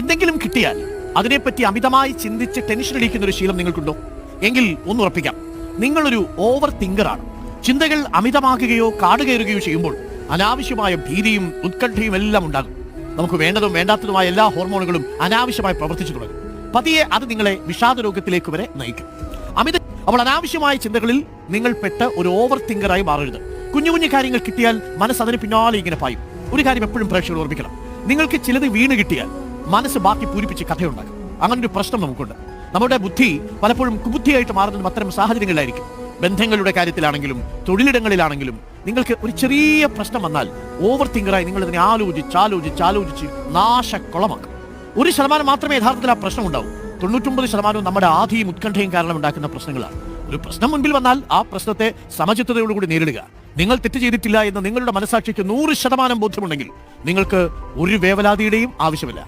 എന്തെങ്കിലും കിട്ടിയാൽ അതിനെപ്പറ്റി അമിതമായി ചിന്തിച്ച് ടെൻഷൻ അടിക്കുന്ന ഒരു ശീലം നിങ്ങൾക്കുണ്ടോ? എങ്കിൽ ഒന്ന് ഉറപ്പിക്കാം, നിങ്ങളൊരു ഓവർ തിങ്കറാണ്. ചിന്തകൾ അമിതമാക്കുകയോ കാടുകയറുകയോ ചെയ്യുമ്പോൾ അനാവശ്യമായ ഭീതിയും ഉത്കണ്ഠയും എല്ലാം ഉണ്ടാകും. നമുക്ക് വേണ്ടതും വേണ്ടാത്തതുമായ എല്ലാ ഹോർമോണുകളും അനാവശ്യമായി പ്രവർത്തിച്ചു തുടങ്ങും. പതിയെ അത് നിങ്ങളെ വിഷാദ രോഗത്തിലേക്ക് വരെ നയിക്കും. അപ്പോൾ അനാവശ്യമായ ചിന്തകളിൽ നിങ്ങൾ പെട്ട് ഒരു ഓവർ തിങ്കറായി മാറരുത്. കുഞ്ഞു കുഞ്ഞു കാര്യങ്ങൾ കിട്ടിയാൽ മനസ്സ് അതിന് പിന്നാലെ ഇങ്ങനെ പായും. ഒരു കാര്യം എപ്പോഴും പ്രേക്ഷകർ ഓർമ്മിക്കണം, നിങ്ങൾക്ക് ചിലത് വീണ് കിട്ടിയാൽ മനസ്സ് ബാക്കി പൂരിപ്പിച്ച് കഥയുണ്ടാക്കും. അങ്ങനെ ഒരു പ്രശ്നം നമുക്കുണ്ട്. നമ്മുടെ ബുദ്ധി പലപ്പോഴും കുബുദ്ധിയായിട്ട് മാറുന്നതും അത്തരം സാഹചര്യങ്ങളിലായിരിക്കും. ബന്ധങ്ങളുടെ കാര്യത്തിലാണെങ്കിലും തൊഴിലിടങ്ങളിലാണെങ്കിലും നിങ്ങൾക്ക് ഒരു ചെറിയ പ്രശ്നം വന്നാൽ ഓവർ തിങ്കറായി നിങ്ങൾ ഇതിനെ ആലോചിച്ച് നാശക്കുളമാക്കും. 1% മാത്രമേ യഥാർത്ഥത്തിൽ ആ പ്രശ്നം ഉണ്ടാവൂ. 99% നമ്മുടെ ആധിയും ഉത്കണ്ഠയും കാരണം ഉണ്ടാക്കുന്ന പ്രശ്നങ്ങളാണ്. ഒരു പ്രശ്നം മുൻപിൽ വന്നാൽ ആ പ്രശ്നത്തെ സമചിത്തതയോടുകൂടി നേരിടുക. നിങ്ങൾ തെറ്റ് ചെയ്തിട്ടില്ല എന്ന് നിങ്ങളുടെ മനസാക്ഷിക്ക് 100% ബോധ്യമുണ്ടെങ്കിൽ നിങ്ങൾക്ക് ഒരു വേവലാതിയുടെയും ആവശ്യമില്ല.